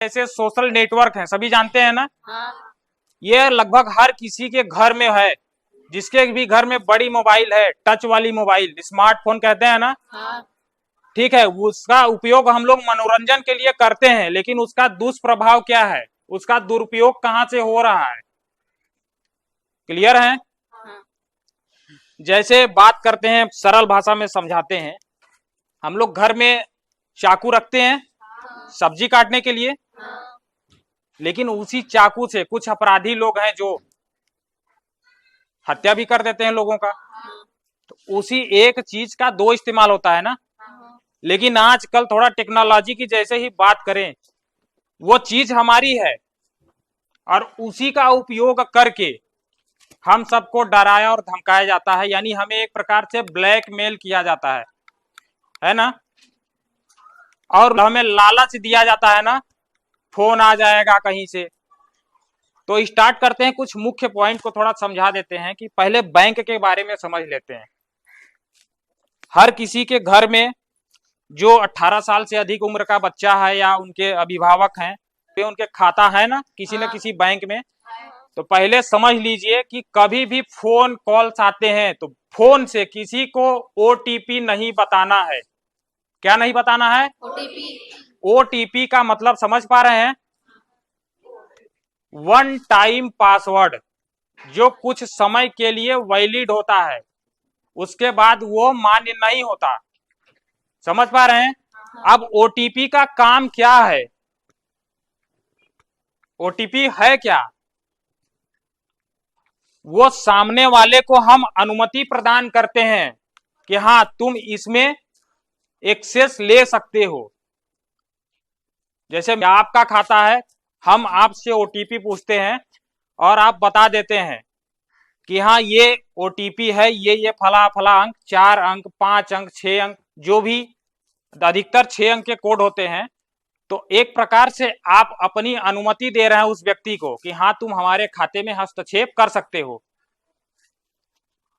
ऐसे social network हैं, सभी जानते हैं ना। हाँ। ये लगभग हर किसी के घर में है, जिसके भी घर में बड़ी मोबाइल है, टच वाली मोबाइल, स्मार्टफोन कहते हैं ना। हाँ। ठीक है, उसका उपयोग हम लोग मनोरंजन के लिए करते हैं, लेकिन उसका दुष्प्रभाव क्या है, उसका दुरुपयोग कहाँ से हो रहा है, क्लियर है। हाँ। जैसे बात करते हैं, सरल भाषा में समझाते हैं। हम लोग घर में चाकू रखते हैं सब्जी काटने के लिए, हाँ। लेकिन उसी चाकू से कुछ अपराधी लोग हैं जो हत्या भी कर देते हैं लोगों का। तो उसी एक चीज का दो इस्तेमाल होता है ना। लेकिन आजकल थोड़ा टेक्नोलॉजी की जैसे ही बात करें, वो चीज हमारी है और उसी का उपयोग करके हम सबको डराया और धमकाया जाता है, यानी हमें एक प्रकार से ब्लैकमेल किया जाता है ना। और हमें लालच दिया जाता है ना, फोन आ जाएगा कहीं से। तो स्टार्ट करते हैं, कुछ मुख्य पॉइंट को थोड़ा समझा देते हैं कि पहले बैंक के बारे में समझ लेते हैं। हर किसी के घर में जो 18 साल से अधिक उम्र का बच्चा है या उनके अभिभावक हैं, तो उनके खाता है ना किसी न किसी बैंक में। तो पहले समझ लीजिए कि कभी भी फोन कॉल्स आते हैं तो फोन से किसी को ओटीपी नहीं बताना है। क्या नहीं बताना है? ओटीपी। ओटीपी का मतलब समझ पा रहे हैं? वन टाइम पासवर्ड, जो कुछ समय के लिए वैलिड होता है, उसके बाद वो मान्य नहीं होता। समझ पा रहे हैं? अब ओटीपी का काम क्या है? ओटीपी है क्या? वो सामने वाले को हम अनुमति प्रदान करते हैं कि हाँ तुम इसमें एक्सेस ले सकते हो। जैसे आपका खाता है, हम आपसे ओटीपी पूछते हैं और आप बता देते हैं कि हाँ ये ओटीपी है, ये फला फला अंक, 4 अंक, 5 अंक, 6 अंक, जो भी अधिकतर 6 अंक के कोड होते हैं। तो एक प्रकार से आप अपनी अनुमति दे रहे हैं उस व्यक्ति को कि हाँ तुम हमारे खाते में हस्तक्षेप कर सकते हो।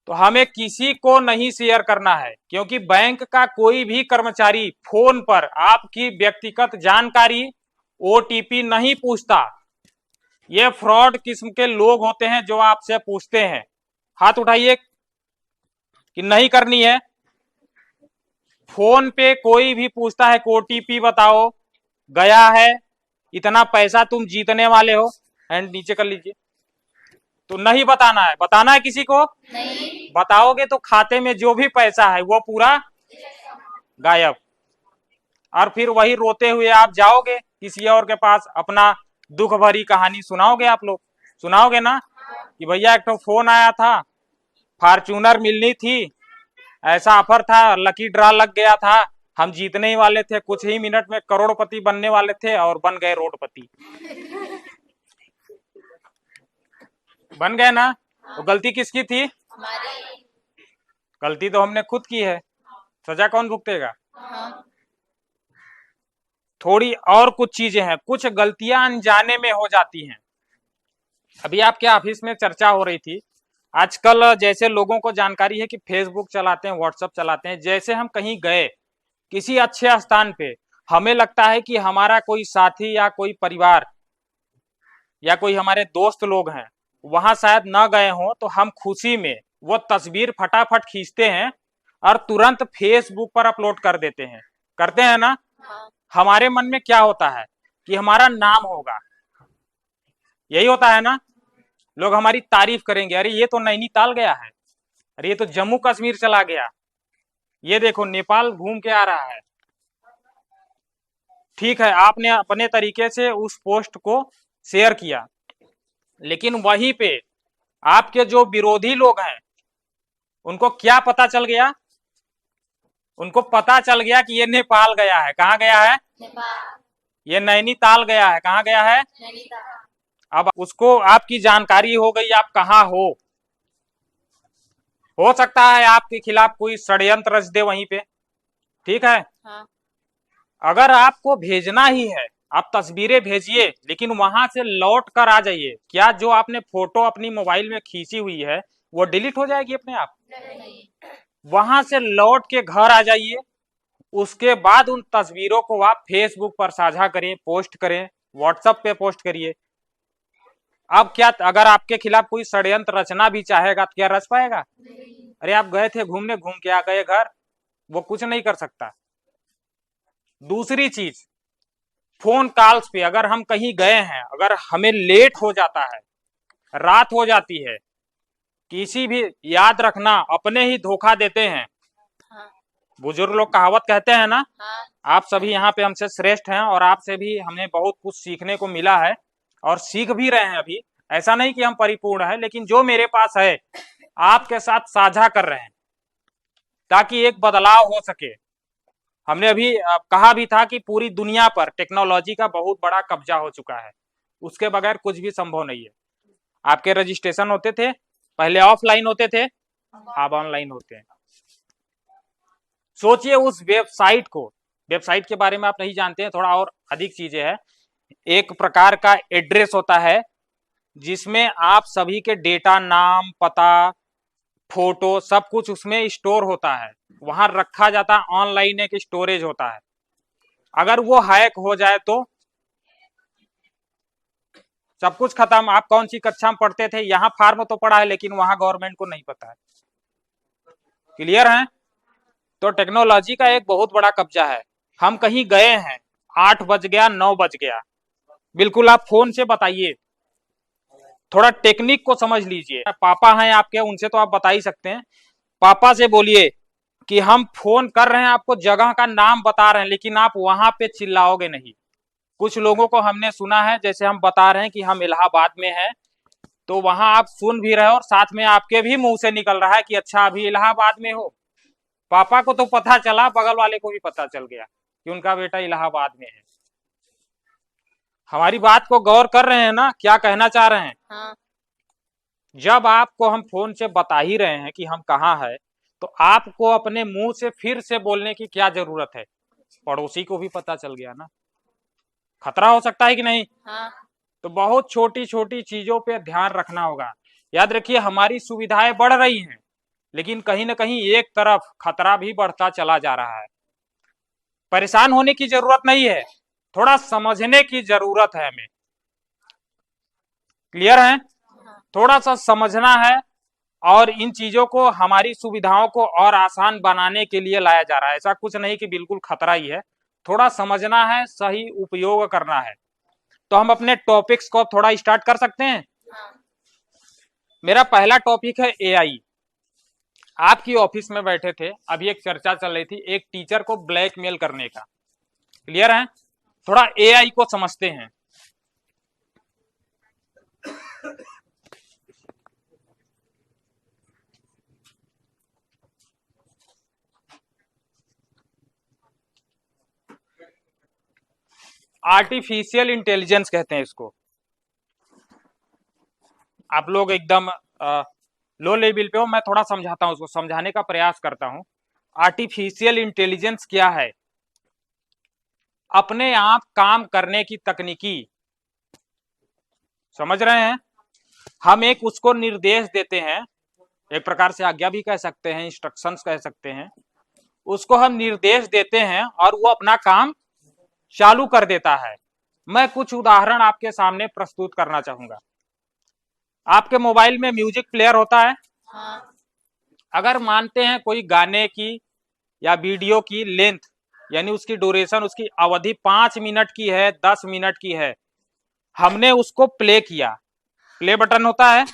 तो हमें किसी को नहीं शेयर करना है, क्योंकि बैंक का कोई भी कर्मचारी फोन पर आपकी व्यक्तिगत जानकारी, ओटीपी नहीं पूछता। ये फ्रॉड किस्म के लोग होते हैं जो आपसे पूछते हैं। हाथ उठाइए कि नहीं करनी है। फोन पे कोई भी पूछता है कि ओटीपी बताओ, गया है, इतना पैसा तुम जीतने वाले हो, हैंड नीचे कर लीजिए। तो नहीं बताना है। बताना है किसी को नहीं। बताओगे तो खाते में जो भी पैसा है वो पूरा गायब। और फिर वही रोते हुए आप जाओगे किसी और के पास, अपना दुख भरी कहानी सुनाओगे। आप लोग सुनाओगे ना कि भैया एक तो फोन आया था, फॉर्च्यूनर मिलनी थी, ऐसा ऑफर था, लकी ड्रा लग गया था, हम जीतने ही वाले थे, कुछ ही मिनट में करोड़पति बनने वाले थे और बन गए रोडपति। बन गए ना। तो गलती किसकी थी? हमारी। गलती तो हमने खुद की है, सजा कौन भुगतेगा? हाँ। थोड़ी और कुछ चीजें हैं, कुछ गलतियां अनजाने में हो जाती हैं। अभी आपके ऑफिस में चर्चा हो रही थी, आजकल जैसे लोगों को जानकारी है कि फेसबुक चलाते हैं, व्हाट्सएप चलाते हैं, जैसे हम कहीं गए किसी अच्छे स्थान पे, हमें लगता है कि हमारा कोई साथी या कोई परिवार या कोई हमारे दोस्त लोग हैं, वहां शायद न गए हों, तो हम खुशी में वो तस्वीर फटाफट खींचते हैं और तुरंत फेसबुक पर अपलोड कर देते हैं। करते हैं ना। हाँ। हमारे मन में क्या होता है कि हमारा नाम होगा, यही होता है ना। लोग हमारी तारीफ करेंगे, अरे ये तो नैनीताल गया है, अरे ये तो जम्मू कश्मीर चला गया, ये देखो नेपाल घूम के आ रहा है। ठीक है, आपने अपने तरीके से उस पोस्ट को शेयर किया, लेकिन वहीं पे आपके जो विरोधी लोग हैं उनको क्या पता चल गया? उनको पता चल गया कि ये नेपाल गया है। कहाँ गया है? नेपाल। ये नैनीताल गया है। कहाँ गया है? नैनीताल। अब उसको आपकी जानकारी हो गई आप कहाँ हो सकता है आपके खिलाफ कोई षड्यंत्र रच दे वहीं पे। ठीक है। हाँ। अगर आपको भेजना ही है, आप तस्वीरें भेजिए, लेकिन वहां से लौट कर आ जाइए। क्या जो आपने फोटो अपनी मोबाइल में खींची हुई है वो डिलीट हो जाएगी अपने आप? नहीं। वहां से लौट के घर आ जाइए, उसके बाद उन तस्वीरों को आप फेसबुक पर साझा करें, पोस्ट करें, व्हाट्सएप पे पोस्ट करिए। अब क्या अगर आपके खिलाफ कोई षड्यंत्र रचना भी चाहेगा तो क्या रच पाएगा? अरे आप गए थे घूमने, घूम के आ गए घर, वो कुछ नहीं कर सकता। दूसरी चीज, फोन कॉल्स पे अगर हम कहीं गए हैं, अगर हमें लेट हो जाता है, रात हो जाती है, किसी भी, याद रखना अपने ही धोखा देते हैं। हाँ, बुजुर्ग लोग कहावत कहते हैं ना, हाँ, आप सभी यहाँ पे हमसे श्रेष्ठ हैं और आपसे भी हमें बहुत कुछ सीखने को मिला है और सीख भी रहे हैं अभी। ऐसा नहीं कि हम परिपूर्ण है, लेकिन जो मेरे पास है आपके साथ साझा कर रहे हैं ताकि एक बदलाव हो सके। हमने अभी कहा भी था कि पूरी दुनिया पर टेक्नोलॉजी का बहुत बड़ा कब्जा हो चुका है, उसके बगैर कुछ भी संभव नहीं है। आपके रजिस्ट्रेशन होते थे पहले ऑफलाइन होते थे, अब ऑनलाइन होते हैं। सोचिए उस वेबसाइट को, वेबसाइट के बारे में आप नहीं जानते हैं, थोड़ा और अधिक चीजें हैं। एक प्रकार का एड्रेस होता है जिसमें आप सभी के डेटा, नाम, पता, फोटो सब कुछ उसमें स्टोर होता है, वहां रखा जाता है, ऑनलाइन एक स्टोरेज होता है। अगर वो हैक हो जाए तो सब कुछ खत्म। आप कौन सी कक्षा में पढ़ते थे, यहाँ फॉर्म तो पढ़ा है लेकिन वहां गवर्नमेंट को नहीं पता है। क्लियर है? तो टेक्नोलॉजी का एक बहुत बड़ा कब्जा है। हम कहीं गए हैं, 8 बज गया, 9 बज गया, बिल्कुल आप फोन से बताइए, थोड़ा टेक्निक को समझ लीजिए। पापा हैं आपके, उनसे तो आप बता ही सकते हैं। पापा से बोलिए कि हम फोन कर रहे हैं, आपको जगह का नाम बता रहे हैं, लेकिन आप वहां पे चिल्लाओगे नहीं। कुछ लोगों को हमने सुना है, जैसे हम बता रहे हैं कि हम इलाहाबाद में हैं, तो वहां आप सुन भी रहे हो और साथ में आपके भी मुंह से निकल रहा है कि अच्छा अभी इलाहाबाद में हो। पापा को तो पता चला, बगल वाले को भी पता चल गया कि उनका बेटा इलाहाबाद में है। हमारी बात को गौर कर रहे हैं ना, क्या कहना चाह रहे हैं? हाँ, जब आपको हम फोन से बता ही रहे हैं कि हम कहाँ है, तो आपको अपने मुंह से फिर से बोलने की क्या जरूरत है? पड़ोसी को भी पता चल गया ना, खतरा हो सकता है कि नहीं? हाँ, तो बहुत छोटी छोटी चीजों पे ध्यान रखना होगा। याद रखिए, हमारी सुविधाएं बढ़ रही हैं, लेकिन कहीं ना कहीं एक तरफ खतरा भी बढ़ता चला जा रहा है। परेशान होने की जरूरत नहीं है, थोड़ा समझने की जरूरत है हमें। क्लियर है? थोड़ा सा समझना है और इन चीजों को, हमारी सुविधाओं को और आसान बनाने के लिए लाया जा रहा है। ऐसा कुछ नहीं कि बिल्कुल खतरा ही है, थोड़ा समझना है, सही उपयोग करना है। तो हम अपने टॉपिक्स को थोड़ा स्टार्ट कर सकते हैं। हाँ, मेरा पहला टॉपिक है एआई। आपकी ऑफिस में बैठे थे, अभी एक चर्चा चल रही थी एक टीचर को ब्लैकमेल करने का। क्लियर है? थोड़ा एआई को समझते हैं। आर्टिफिशियल इंटेलिजेंस कहते हैं इसको। आप लोग एकदम लो लेवल पे हो, मैं थोड़ा समझाता हूं, उसको समझाने का प्रयास करता हूं। आर्टिफिशियल इंटेलिजेंस क्या है? अपने आप काम करने की तकनीकी, समझ रहे हैं? हम एक उसको निर्देश देते हैं, एक प्रकार से आज्ञा भी कह सकते हैं, इंस्ट्रक्शंस कह सकते हैं। उसको हम निर्देश देते हैं और वो अपना काम चालू कर देता है। मैं कुछ उदाहरण आपके सामने प्रस्तुत करना चाहूंगा। आपके मोबाइल में म्यूजिक प्लेयर होता है। हाँ, अगर मानते हैं कोई गाने की या वीडियो की लेंथ, यानी उसकी ड्यूरेशन, उसकी अवधि 5 मिनट की है, 10 मिनट की है, हमने उसको प्ले किया, प्ले बटन होता है,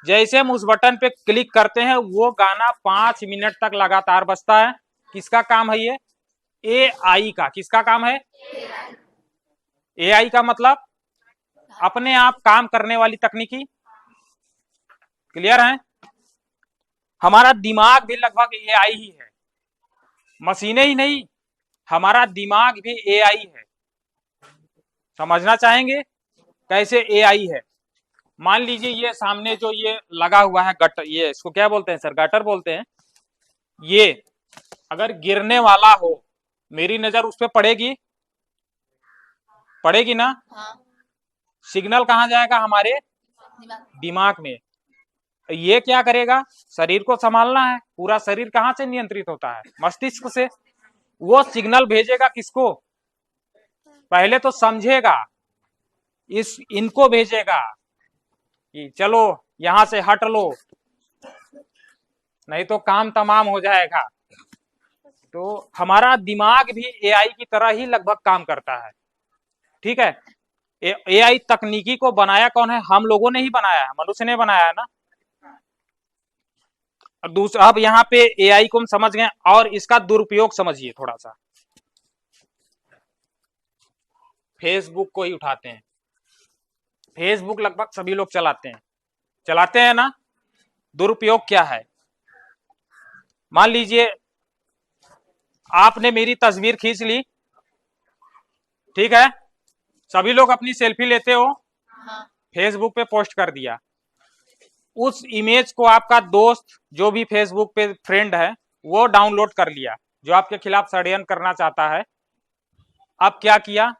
जैसे हम उस बटन पे क्लिक करते हैं वो गाना 5 मिनट तक लगातार बजता है। किसका काम है ये? एआई का। किसका काम है? एआई का मतलब अपने आप काम करने वाली तकनीकी। क्लियर है? हमारा दिमाग भी लगभग एआई ही है, मशीनें ही नहीं, हमारा दिमाग भी एआई है। समझना चाहेंगे कैसे एआई है? मान लीजिए ये सामने जो ये लगा हुआ है गटर, ये इसको क्या बोलते हैं सर? गटर बोलते हैं। ये अगर गिरने वाला हो, मेरी नजर उस पर पड़ेगी, पड़ेगी ना? हाँ, सिग्नल कहाँ जाएगा? हमारे दिमाग में। ये क्या करेगा? शरीर को संभालना है, पूरा शरीर कहाँ से नियंत्रित होता है? मस्तिष्क से। वो सिग्नल भेजेगा किसको? पहले तो समझेगा, इनको भेजेगा कि चलो यहां से हट लो, नहीं तो काम तमाम हो जाएगा। तो हमारा दिमाग भी एआई की तरह ही लगभग काम करता है। ठीक है, एआई तकनीकी को बनाया कौन है? हम लोगों ने ही बनाया है, मनुष्य ने बनाया है ना। दूसरा, अब यहाँ पे एआई को हम समझ गए और इसका दुरुपयोग समझिए थोड़ा सा। फेसबुक को ही उठाते हैं, फेसबुक लगभग सभी लोग चलाते हैं ना। दुरुपयोग क्या है? मान लीजिए आपने मेरी तस्वीर खींच ली, ठीक है, सभी लोग अपनी सेल्फी लेते हो, फेसबुक पे पोस्ट कर दिया। उस इमेज को आपका दोस्त जो भी फेसबुक पे फ्रेंड है वो डाउनलोड कर लिया, जो आपके खिलाफ षड्यंत्र करना चाहता है। अब क्या किया?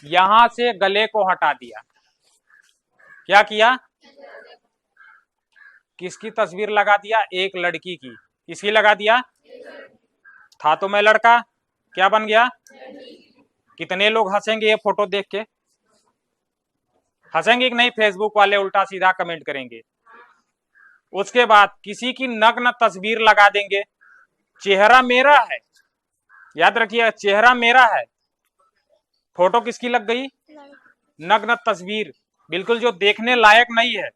यहां से गले को हटा दिया। क्या किया? किसकी तस्वीर लगा दिया? एक लड़की की। किसकी लगा दिया? था तो मैं लड़का, क्या बन गया? कितने लोग हंसेंगे ये फोटो देख के? हंसेंगे कि नहीं? फेसबुक वाले उल्टा सीधा कमेंट करेंगे। उसके बाद किसी की नग्न तस्वीर लगा देंगे। चेहरा मेरा है, याद रखिए, चेहरा मेरा है, फोटो किसकी लग गई? नग्न तस्वीर, बिल्कुल जो देखने लायक नहीं है।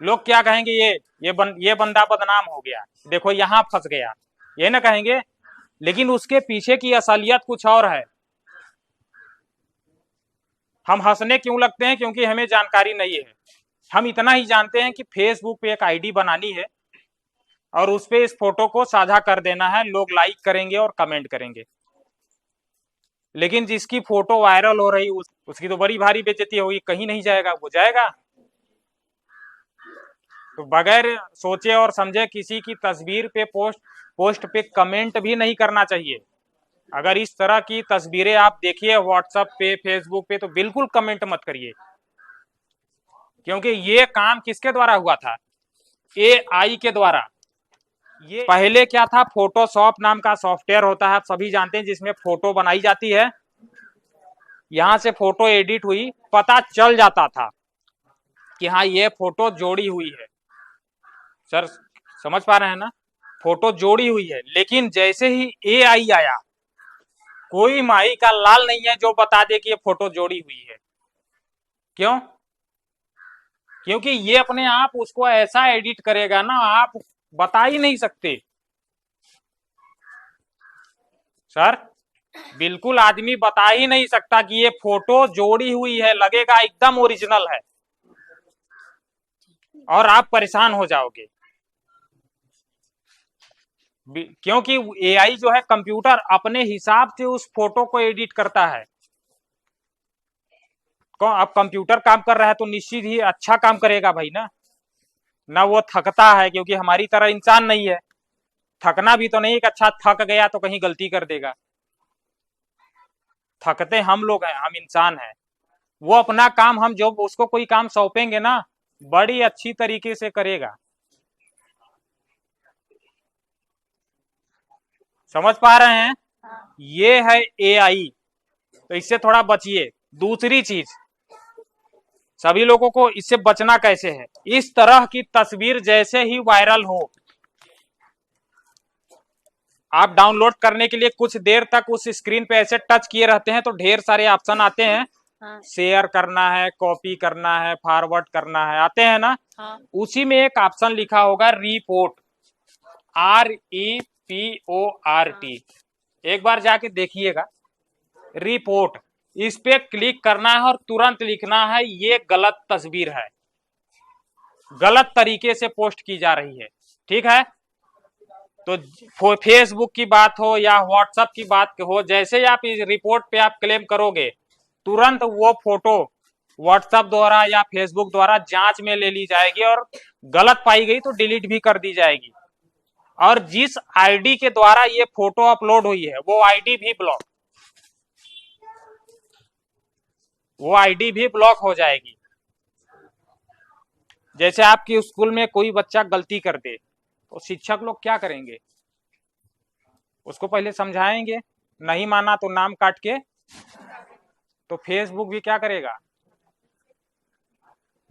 लोग क्या कहेंगे? ये बंदा बदनाम हो गया, देखो यहां फंस गया, ये ना कहेंगे। लेकिन उसके पीछे की असलियत कुछ और है। हम हंसने क्यों लगते हैं? क्योंकि हमें जानकारी नहीं है। हम इतना ही जानते हैं कि फेसबुक पे एक आईडी बनानी है और उस पे इस फोटो को साझा कर देना है, लोग लाइक करेंगे और कमेंट करेंगे। लेकिन जिसकी फोटो वायरल हो रही उसकी तो बड़ी भारी बेइज्जती होगी, कहीं नहीं जाएगा, वो जाएगा। तो बगैर सोचे और समझे किसी की तस्वीर पे पोस्ट पे कमेंट भी नहीं करना चाहिए। अगर इस तरह की तस्वीरें आप देखिए व्हाट्सएप पे, फेसबुक पे, तो बिल्कुल कमेंट मत करिए, क्योंकि ये काम किसके द्वारा हुआ था? एआई के द्वारा। ये पहले क्या था? फोटोशॉप नाम का सॉफ्टवेयर होता है, आप सभी जानते हैं, जिसमें फोटो बनाई जाती है। यहां से फोटो एडिट हुई, पता चल जाता था कि हाँ ये फोटो जोड़ी हुई है। सर समझ पा रहे हैं ना? फोटो जोड़ी हुई है। लेकिन जैसे ही एआई आया, कोई माई का लाल नहीं है जो बता दे कि ये फोटो जोड़ी हुई है। क्यों? क्योंकि ये अपने आप उसको ऐसा एडिट करेगा ना, आप बता ही नहीं सकते। सर बिल्कुल आदमी बता ही नहीं सकता कि ये फोटो जोड़ी हुई है, लगेगा एकदम ओरिजिनल है और आप परेशान हो जाओगे। क्योंकि एआई जो है, कंप्यूटर अपने हिसाब से उस फोटो को एडिट करता है। अब कंप्यूटर काम कर रहा है तो निश्चित ही अच्छा काम करेगा भाई ना वो थकता है, क्योंकि हमारी तरह इंसान नहीं है। थकना भी तो नहीं कि अच्छा थक गया तो कहीं गलती कर देगा। थकते हम लोग हैं, हम इंसान हैं। वो अपना काम, हम जो उसको कोई काम सौंपेंगे ना, बड़ी अच्छी तरीके से करेगा। समझ पा रहे हैं? ये है एआई, तो इससे थोड़ा बचिए। दूसरी चीज, सभी लोगों को इससे बचना कैसे है? इस तरह की तस्वीर जैसे ही वायरल हो, आप डाउनलोड करने के लिए कुछ देर तक उस स्क्रीन पे ऐसे टच किए रहते हैं तो ढेर सारे ऑप्शन आते हैं। हाँ। शेयर करना है, कॉपी करना है, फॉरवर्ड करना है, आते हैं ना। हाँ। उसी में एक ऑप्शन लिखा होगा रिपोर्ट, REPORT। एक बार जाके देखिएगा, रिपोर्ट, इस पे क्लिक करना है और तुरंत लिखना है ये गलत तस्वीर है, गलत तरीके से पोस्ट की जा रही है। ठीक है? तो फेसबुक की बात हो या व्हाट्सएप की बात हो, जैसे ही आप इस रिपोर्ट पे आप क्लेम करोगे, तुरंत वो फोटो व्हाट्सएप द्वारा या फेसबुक द्वारा जांच में ले ली जाएगी और गलत पाई गई तो डिलीट भी कर दी जाएगी। और जिस आईडी के द्वारा ये फोटो अपलोड हुई है वो आईडी भी ब्लॉक हो जाएगी। जैसे आपकी स्कूल में कोई बच्चा गलती कर दे तो शिक्षक लोग क्या करेंगे? उसको पहले समझाएंगे, नहीं माना तो नाम काट के तो फेसबुक भी क्या करेगा?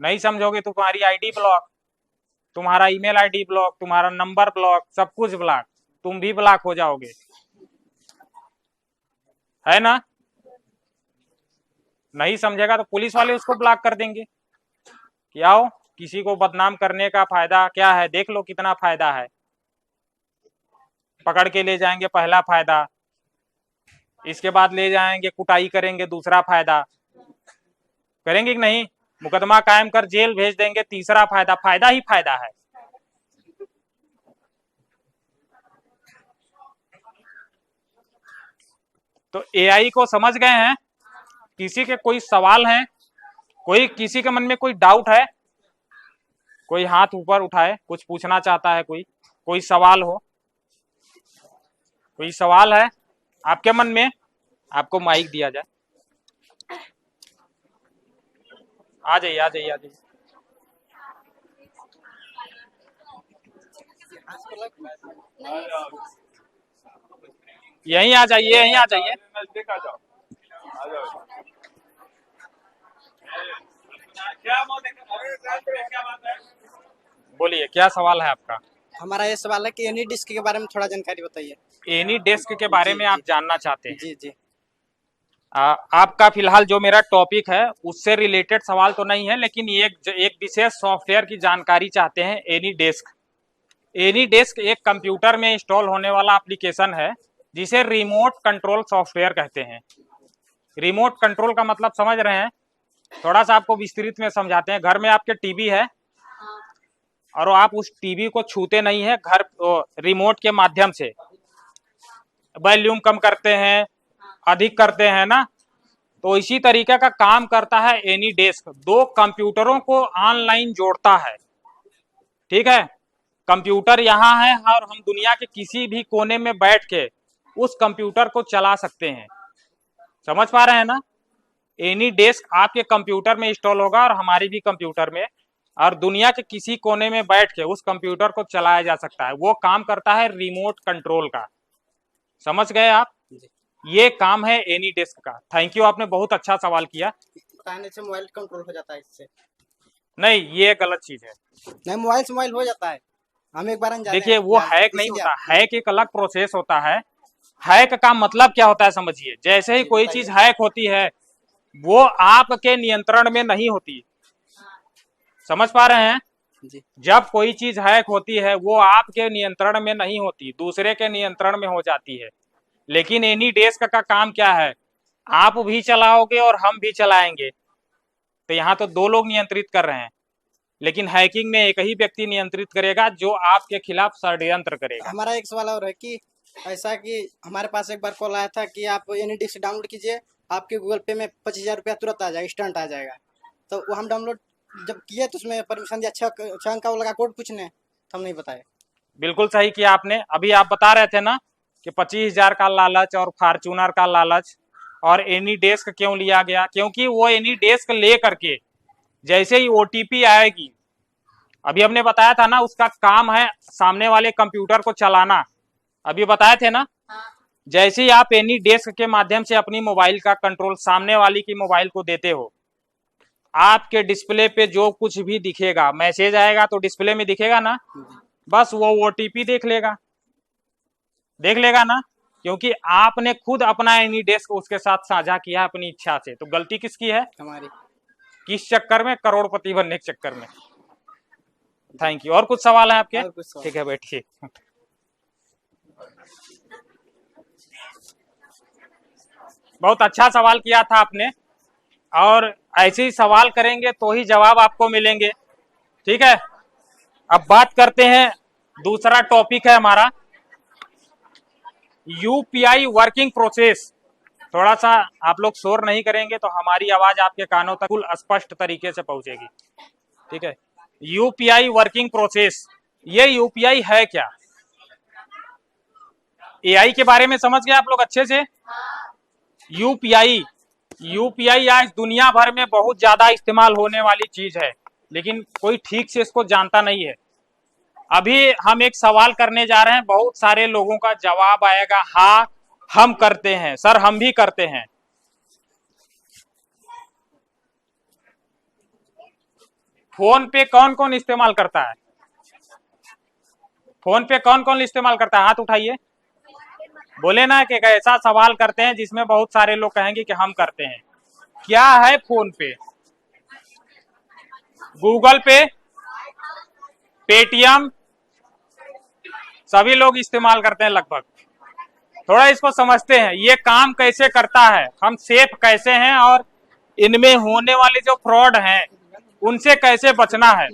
नहीं समझोगे तो तुम्हारी आईडी ब्लॉक, तुम्हारा ईमेल आईडी ब्लॉक, तुम्हारा नंबर ब्लॉक, सब कुछ ब्लॉक, तुम भी ब्लॉक हो जाओगे, है ना? नहीं समझेगा तो पुलिस वाले उसको ब्लॉक कर देंगे कि आओ, किसी को बदनाम करने का फायदा क्या है, देख लो कितना फायदा है, पकड़ के ले जाएंगे पहला फायदा, इसके बाद ले जाएंगे कुटाई करेंगे दूसरा फायदा, करेंगे कि नहीं? मुकदमा कायम कर जेल भेज देंगे तीसरा फायदा, फायदा ही फायदा है। तो एआई को समझ गए हैं? किसी के कोई सवाल है? कोई किसी के मन में कोई डाउट है? कोई हाथ ऊपर उठाए, कुछ पूछना चाहता है, कोई सवाल हो? कोई सवाल है आपके मन में? आपको माइक दिया जाए, आ जाइए आ जाइए आ जाइए। यहीं आ जाइए, यहीं आ जाइए। बोलिए, क्या सवाल है आपका? हमारा ये सवाल है कि एनी डिस्क के बारे में थोड़ा जानकारी बताइए। एनी डेस्क के बारे में आप जानना चाहते हैं? जी जी। आपका फिलहाल जो मेरा टॉपिक है उससे रिलेटेड सवाल तो नहीं है, लेकिन एक विशेष सॉफ्टवेयर की जानकारी चाहते हैं, एनी डेस्क। एनी डेस्क एक कंप्यूटर में इंस्टॉल होने वाला एप्लीकेशन है जिसे रिमोट कंट्रोल सॉफ्टवेयर कहते हैं। रिमोट कंट्रोल का मतलब समझ रहे हैं? थोड़ा सा आपको विस्तृत में समझाते हैं। घर में आपके टीवी है और आप उस टीवी को छूते नहीं है, घर रिमोट के माध्यम से वॉल्यूम कम करते हैं, अधिक करते हैं ना, तो इसी तरीके का काम करता है एनी डेस्क। दो कंप्यूटरों को ऑनलाइन जोड़ता है, ठीक है? कंप्यूटर यहाँ है और हम दुनिया के किसी भी कोने में बैठ के उस कंप्यूटर को चला सकते हैं। समझ पा रहे हैं ना? एनी डेस्क आपके कंप्यूटर में इंस्टॉल होगा और हमारी भी कंप्यूटर में, और दुनिया के किसी कोने में बैठ के उस कंप्यूटर को चलाया जा सकता है। वो काम करता है रिमोट कंट्रोल का। समझ गए आप? ये काम है एनी डेस्क का। थैंक यू, आपने बहुत अच्छा सवाल किया। बताने से मोबाइल कंट्रोल हो जाता है इससे? नहीं, ये गलत चीज है। नहीं, मोबाइल से मोबाइल हो जाता है। हम एक बार देखिए, वो हैक नहीं होता, हैक एक अलग प्रोसेस होता है। हैक का मतलब क्या होता है समझिए। जैसे ही कोई चीज हैक होती है वो आपके नियंत्रण में नहीं होती। समझ पा रहे हैं? जी। जब कोई चीज हैक होती है वो आपके नियंत्रण में नहीं होती, दूसरे के नियंत्रण में हो जाती है। लेकिन एनी डेस्क का काम क्या है? आप भी चलाओगे और हम भी चलाएंगे, तो यहाँ तो दो लोग नियंत्रित कर रहे हैं। लेकिन हैकिंग में एक ही व्यक्ति नियंत्रित करेगा जो आपके खिलाफ षड्यंत्र करेगा। हमारा एक सवाल और है कि ऐसा कि हमारे पास एक बार कॉल आया था कि आप एनी डिस्क डाउनलोड कीजिए, आपके गूगल पे में 25,000 रुपया तुरंत आ जाएगा, इंस्टेंट आ जाएगा। तो वो हम डाउनलोड जब किए तो उसमें परमिशन दिया, 6 अंक का वो लगा कोड पूछने, तो हम नहीं बताए। बिल्कुल सही किया आपने। अभी आप बता रहे थे ना कि 25,000 का लालच और फॉर्च्यूनर का लालच, और एनी डेस्क क्यों लिया गया? क्योंकि वो एनी डेस्क ले करके जैसे ही ओटीपी आएगी, अभी हमने बताया था ना, उसका काम है सामने वाले कंप्यूटर को चलाना, अभी बताए थे ना। जैसे ही आप एनी डेस्क के माध्यम से अपनी मोबाइल का कंट्रोल सामने वाली की मोबाइल को देते हो, आपके डिस्प्ले पे जो कुछ भी दिखेगा, मैसेज आएगा तो डिस्प्ले में दिखेगा ना, बस वो ओटीपी देख लेगा ना, क्योंकि आपने खुद अपना एनी डेस्क उसके साथ साझा किया अपनी इच्छा से। तो गलती किसकी है? हमारी। किस चक्कर में? करोड़पति बनने के चक्कर में। Thank you. और कुछ सवाल है आपके? ठीक है, बैठिए। बहुत अच्छा सवाल किया था आपने, और ऐसे ही सवाल करेंगे तो ही जवाब आपको मिलेंगे, ठीक है? अब बात करते हैं, दूसरा टॉपिक है हमारा यूपीआई वर्किंग प्रोसेस। थोड़ा सा आप लोग शोर नहीं करेंगे तो हमारी आवाज आपके कानों तक बिल्कुल स्पष्ट तरीके से पहुंचेगी, ठीक है? यूपीआई वर्किंग प्रोसेस, ये यूपीआई है क्या? एआई के बारे में समझ गए आप लोग अच्छे से? यूपीआई आज दुनिया भर में बहुत ज्यादा इस्तेमाल होने वाली चीज है, लेकिन कोई ठीक से इसको जानता नहीं है। अभी हम एक सवाल करने जा रहे हैं, बहुत सारे लोगों का जवाब आएगा हाँ हम करते हैं सर, हम भी करते हैं। फोन पे कौन कौन इस्तेमाल करता है? फोन पे कौन कौन इस्तेमाल करता है? हाथ उठाइए। बोले ना कि एक ऐसा सवाल करते हैं जिसमें बहुत सारे लोग कहेंगे कि हम करते हैं। क्या है फोन पे? गूगल पे, पेटीएम, सभी लोग इस्तेमाल करते हैं लगभग। थोड़ा इसको समझते हैं, ये काम कैसे करता है, हम सेफ कैसे हैं, और इनमें होने वाले जो फ्रॉड हैं उनसे कैसे बचना है।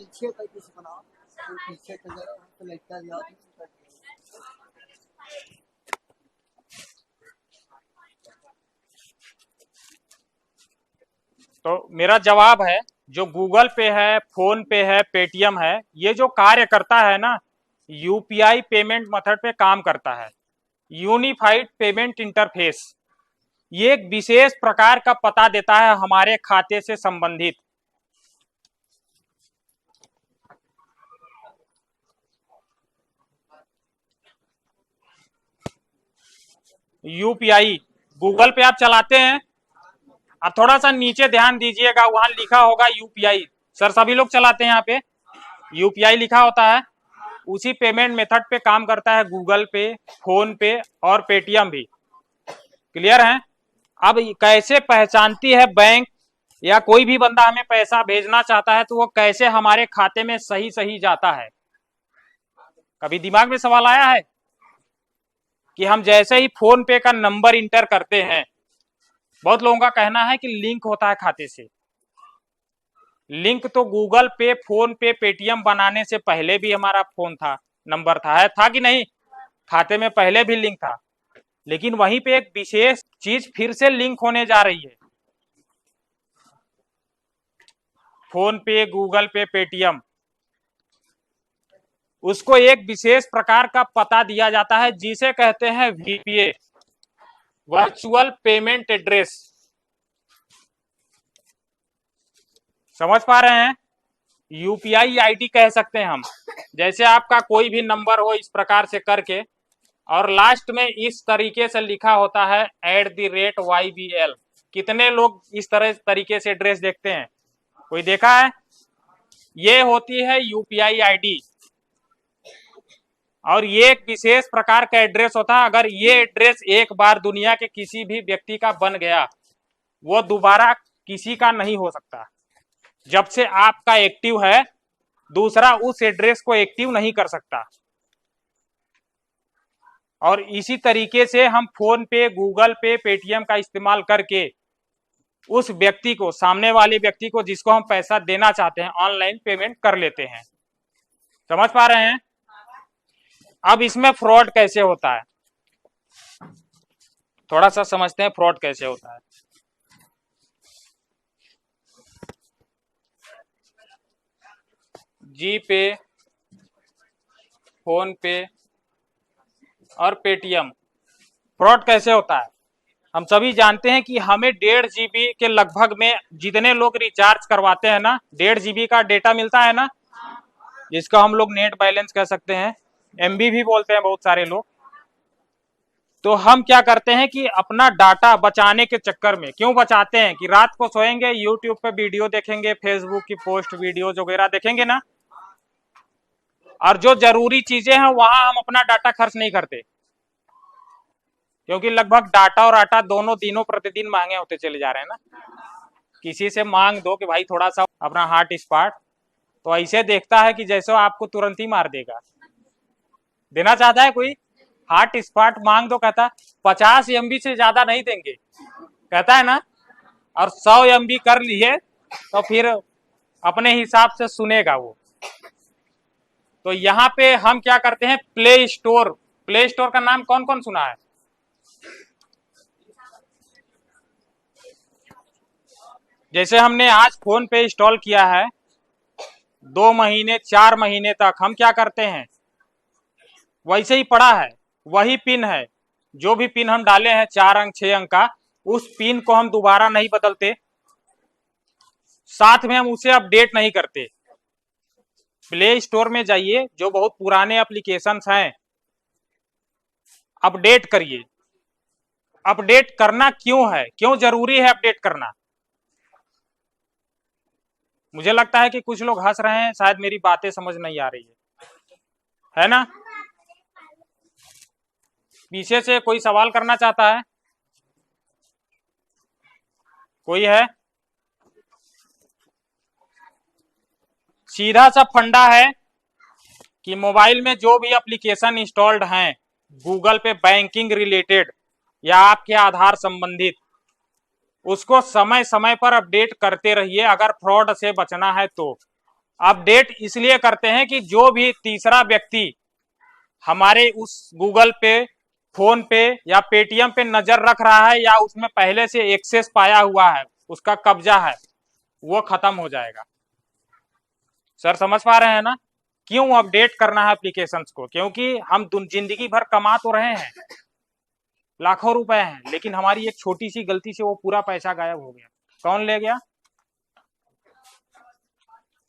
तो मेरा जवाब है, जो गूगल पे है, फोन पे है, पेटीएम है, ये जो कार्य करता है ना, यूपीआई पेमेंट मेथड पे काम करता है, यूनिफाइड पेमेंट इंटरफेस। ये एक विशेष प्रकार का पता देता है हमारे खाते से संबंधित। यूपीआई गूगल पे आप चलाते हैं, अब थोड़ा सा नीचे ध्यान दीजिएगा, वहां लिखा होगा यूपीआई। सर सभी लोग चलाते हैं, यहाँ पे यूपीआई लिखा होता है। उसी पेमेंट मेथड पे काम करता है गूगल पे, फोन पे और पेटीएम भी। क्लियर है? अब कैसे पहचानती है बैंक या कोई भी बंदा हमें पैसा भेजना चाहता है तो वो कैसे हमारे खाते में सही सही जाता है? कभी दिमाग में सवाल आया है कि हम जैसे ही फोन पे का नंबर इंटर करते हैं, बहुत लोगों का कहना है कि लिंक होता है खाते से। लिंक तो गूगल पे, फोन पे, पेटीएम बनाने से पहले भी हमारा फोन था, नंबर था, है था कि नहीं? खाते में पहले भी लिंक था, लेकिन वहीं पे एक विशेष चीज फिर से लिंक होने जा रही है। फोन पे, गूगल पे, पेटीएम, उसको एक विशेष प्रकार का पता दिया जाता है जिसे कहते हैं वीपीए, वर्चुअल पेमेंट एड्रेस। समझ पा रहे हैं? यूपीआई आईडी कह सकते हैं हम। जैसे आपका कोई भी नंबर हो इस प्रकार से करके, और लास्ट में इस तरीके से लिखा होता है @YBL। कितने लोग इस तरह तरीके से एड्रेस देखते हैं? कोई देखा है? ये होती है यूपीआई आईडी, और ये एक विशेष प्रकार का एड्रेस होता है। अगर ये एड्रेस एक बार दुनिया के किसी भी व्यक्ति का बन गया, वो दोबारा किसी का नहीं हो सकता। जब से आपका एक्टिव है, दूसरा उस एड्रेस को एक्टिव नहीं कर सकता। और इसी तरीके से हम फोन पे, गूगल पे, पेटीएम का इस्तेमाल करके उस व्यक्ति को, सामने वाले व्यक्ति को जिसको हम पैसा देना चाहते हैं, ऑनलाइन पेमेंट कर लेते हैं। समझ पा रहे हैं? अब इसमें फ्रॉड कैसे होता है, थोड़ा सा समझते हैं फ्रॉड कैसे होता है। जी पे, फोन पे और पेटीएम, फ्रॉड कैसे होता है? हम सभी जानते हैं कि हमें 1.5 GB के लगभग में जितने लोग रिचार्ज करवाते हैं ना, 1.5 GB का डेटा मिलता है ना, जिसका हम लोग नेट बैलेंस कह सकते हैं, MB भी बोलते हैं बहुत सारे लोग। तो हम क्या करते हैं कि अपना डाटा बचाने के चक्कर में, क्यों बचाते हैं कि रात को सोएंगे, यूट्यूब पे वीडियो देखेंगे, फेसबुक की पोस्ट वीडियोज वगैरह देखेंगे ना, और जो जरूरी चीजें हैं वहां हम अपना डाटा खर्च नहीं करते, क्योंकि लगभग डाटा और आटा दोनों दिनों प्रतिदिन महंगे होते चले जा रहे हैं ना। किसी से मांग दो कि भाई थोड़ा सा अपना हार्ट स्पॉट, तो ऐसे देखता है कि जैसे आपको तुरंत ही मार देगा। देना चाहता है कोई? हार्ट स्पॉट मांग दो, कहता 50 MB से ज्यादा नहीं देंगे, कहता है ना। और 100 MB कर लिए तो फिर अपने हिसाब से सुनेगा वो। तो यहाँ पे हम क्या करते हैं, प्ले स्टोर, प्ले स्टोर का नाम कौन कौन सुना है? जैसे हमने आज फोन पे इंस्टॉल किया है, 2 महीने 4 महीने तक हम क्या करते हैं, वैसे ही पड़ा है, वही पिन है, जो भी पिन हम डाले हैं 4 अंक 6 अंक का, उस पिन को हम दोबारा नहीं बदलते, साथ में हम उसे अपडेट नहीं करते। प्ले स्टोर में जाइए, जो बहुत पुराने एप्लीकेशंस हैं, अपडेट करिए। अपडेट करना क्यों है, क्यों जरूरी है अपडेट करना? मुझे लगता है कि कुछ लोग हंस रहे हैं, शायद मेरी बातें समझ नहीं आ रही है ना? पीछे से कोई सवाल करना चाहता है? कोई है? सीधा सा फंडा है कि मोबाइल में जो भी एप्लीकेशन इंस्टॉल्ड हैं गूगल पे बैंकिंग रिलेटेड या आपके आधार संबंधित, उसको समय समय पर अपडेट करते रहिए अगर फ्रॉड से बचना है तो। अपडेट इसलिए करते हैं कि जो भी तीसरा व्यक्ति हमारे उस गूगल पे, फोन पे या पेटीएम पे नजर रख रहा है या उसमें पहले से एक्सेस पाया हुआ है, उसका कब्जा है, वो खत्म हो जाएगा। सर समझ पा रहे हैं ना? क्यों अपडेट करना है एप्लीकेशंस को? क्योंकि हम जिंदगी भर कमा तो रहे हैं, लाखों रुपए हैं, लेकिन हमारी एक छोटी सी गलती से वो पूरा पैसा गायब हो गया। कौन ले गया?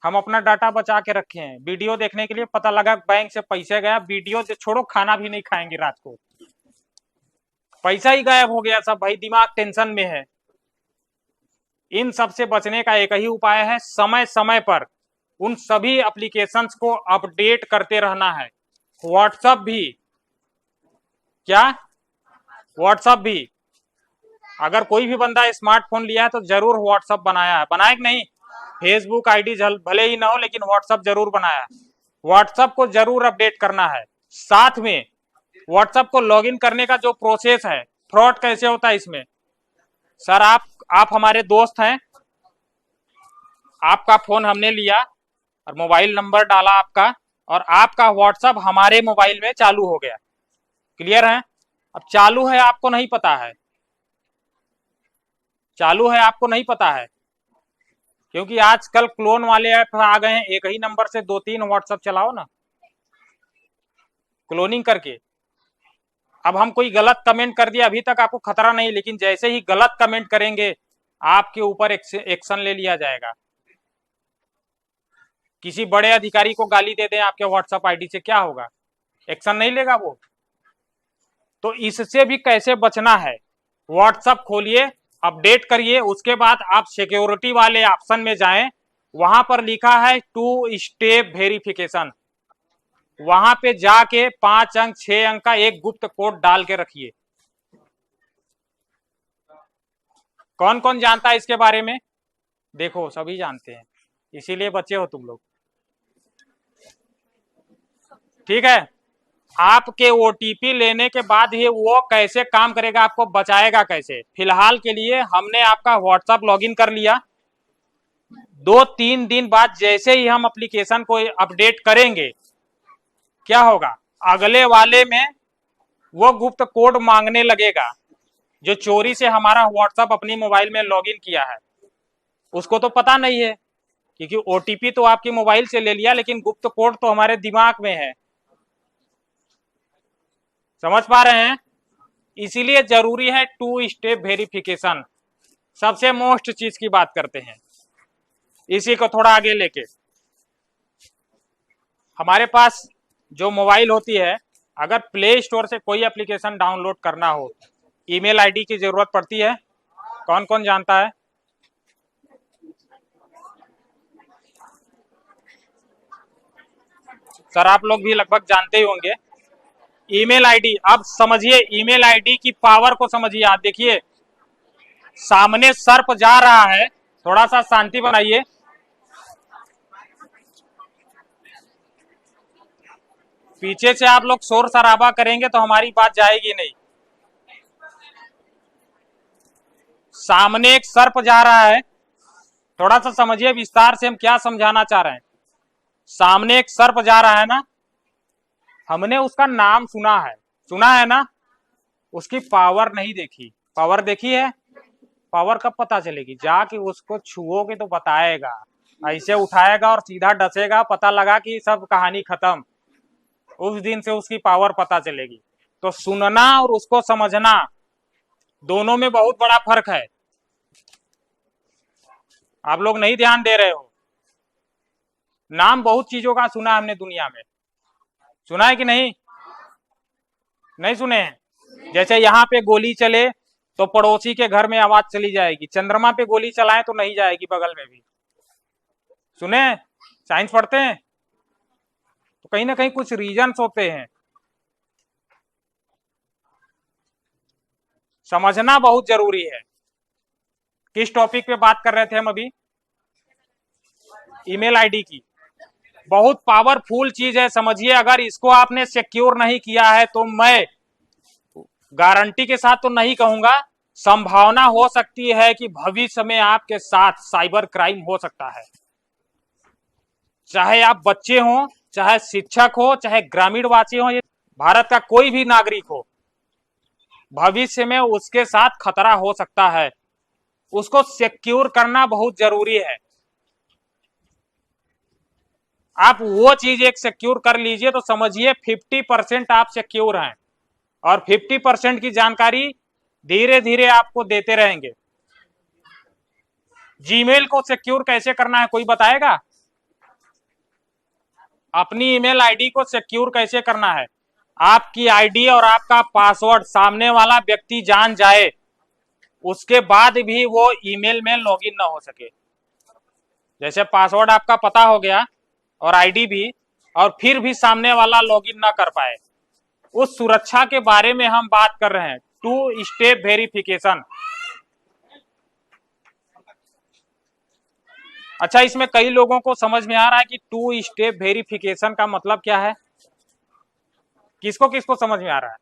हम अपना डाटा बचा के रखे हैं। वीडियो देखने के लिए पता लगा बैंक से पैसे गया, वीडियो से छोड़ो खाना भी नहीं खाएंगे रात को, पैसा ही गायब हो गया सब। भाई दिमाग टेंशन में है। इन सब से बचने का एक ही उपाय है, समय समय पर उन सभी एप्लीकेशंस को अपडेट करते रहना है। व्हाट्सएप भी, क्या व्हाट्सएप भी, अगर कोई भी बंदा स्मार्टफोन लिया है तो जरूर व्हाट्सएप बनाया है, बनाया कि नहीं? फेसबुक आईडी भले ही ना हो लेकिन व्हाट्सएप जरूर बनाया है। व्हाट्सएप को जरूर अपडेट करना है। साथ में व्हाट्सएप को लॉगिन करने का जो प्रोसेस है, फ्रॉड कैसे होता है इसमें? सर आप हमारे दोस्त हैं, आपका फोन हमने लिया और मोबाइल नंबर डाला आपका, और आपका व्हाट्सएप हमारे मोबाइल में चालू हो गया। क्लियर है? अब चालू है आपको नहीं पता है, चालू है आपको नहीं पता है, क्योंकि आजकल क्लोन वाले ऐप आ गए हैं। एक ही नंबर से 2-3 व्हाट्सएप चलाओ ना क्लोनिंग करके। अब हम कोई गलत कमेंट कर दिया, अभी तक आपको खतरा नहीं, लेकिन जैसे ही गलत कमेंट करेंगे आपके ऊपर एक्शन ले लिया जाएगा। किसी बड़े अधिकारी को गाली दे दें आपके व्हाट्सएप आईडी से, क्या होगा? एक्शन नहीं लेगा वो। तो इससे भी कैसे बचना है? व्हाट्सएप खोलिए, अपडेट करिए, उसके बाद आप सिक्योरिटी वाले ऑप्शन में जाएं, वहां पर लिखा है 2 स्टेप वेरिफिकेशन, वहां पे जाके 5 अंक 6 अंक का एक गुप्त कोड डाल के रखिए। कौन कौन जानता है इसके बारे में? देखो सभी जानते हैं, इसीलिए बच्चे हो तुम लोग। ठीक है, आपके ओटीपी लेने के बाद ही वो कैसे काम करेगा, आपको बचाएगा कैसे? फिलहाल के लिए हमने आपका व्हाट्सएप लॉगिन कर लिया, 2-3 दिन बाद जैसे ही हम एप्लीकेशन को अपडेट करेंगे, क्या होगा? अगले वाले में वो गुप्त कोड मांगने लगेगा। जो चोरी से हमारा व्हाट्सएप अपनी मोबाइल में लॉगिन किया है उसको तो पता नहीं है, क्योंकि ओटीपी तो आपकी मोबाइल से ले लिया, लेकिन गुप्त कोड तो हमारे दिमाग में है। समझ पा रहे हैं? इसीलिए जरूरी है 2 स्टेप वेरिफिकेशन। सबसे मोस्ट चीज की बात करते हैं, इसी को थोड़ा आगे लेके। हमारे पास जो मोबाइल होती है, अगर प्ले स्टोर से कोई एप्लीकेशन डाउनलोड करना हो, ईमेल आईडी की जरूरत पड़ती है। कौन कौन जानता है? सर आप लोग भी लगभग जानते ही होंगे ईमेल आईडी। अब समझिए ईमेल आईडी की पावर को समझिए। आप देखिए सामने सर्प जा रहा है, थोड़ा सा शांति बनाइए। पीछे से आप लोग शोर शराबा करेंगे तो हमारी बात जाएगी नहीं। सामने एक सर्प जा रहा है, थोड़ा सा समझिए विस्तार से हम क्या समझाना चाह रहे हैं। सामने एक सर्प जा रहा है ना, हमने उसका नाम सुना है ना, उसकी पावर नहीं देखी। पावर देखी है? पावर कब पता चलेगी? जाके उसको छुओगे तो बताएगा। ऐसे उठाएगा और सीधा डसेगा, पता लगा कि सब कहानी खत्म। उस दिन से उसकी पावर पता चलेगी। तो सुनना और उसको समझना, दोनों में बहुत बड़ा फर्क है। आप लोग नहीं ध्यान दे रहे हो। नाम बहुत चीजों का सुना हमने दुनिया में, सुना है कि नहीं? नहीं सुने हैं? जैसे यहाँ पे गोली चले तो पड़ोसी के घर में आवाज चली जाएगी, चंद्रमा पे गोली चलाएं तो नहीं जाएगी बगल में भी। सुने, साइंस पढ़ते हैं तो कहीं ना कहीं कुछ रीजंस होते हैं, समझना बहुत जरूरी है। किस टॉपिक पे बात कर रहे थे हम अभी? ईमेल आईडी की। बहुत पावरफुल चीज है, समझिए। अगर इसको आपने सिक्योर नहीं किया है तो मैं गारंटी के साथ तो नहीं कहूंगा, संभावना हो सकती है कि भविष्य में आपके साथ साइबर क्राइम हो सकता है। चाहे आप बच्चे हो, चाहे शिक्षक हो, चाहे ग्रामीण वासी हो, भारत का कोई भी नागरिक हो, भविष्य में उसके साथ खतरा हो सकता है। उसको सिक्योर करना बहुत जरूरी है। आप वो चीज एक सिक्योर कर लीजिए तो समझिए 50% आप सिक्योर हैं, और 50% की जानकारी धीरे धीरे आपको देते रहेंगे। जीमेल को सिक्योर कैसे करना है, कोई बताएगा? अपनी ईमेल आईडी को सिक्योर कैसे करना है? आपकी आईडी और आपका पासवर्ड सामने वाला व्यक्ति जान जाए, उसके बाद भी वो ईमेल में लॉगिन ना हो सके। जैसे पासवर्ड आपका पता हो गया और आईडी भी, और फिर भी सामने वाला लॉगिन ना कर पाए, उस सुरक्षा के बारे में हम बात कर रहे हैं। 2 स्टेप वेरिफिकेशन। अच्छा, इसमें कई लोगों को समझ में आ रहा है कि 2 स्टेप वेरिफिकेशन का मतलब क्या है? किसको किसको समझ में आ रहा है?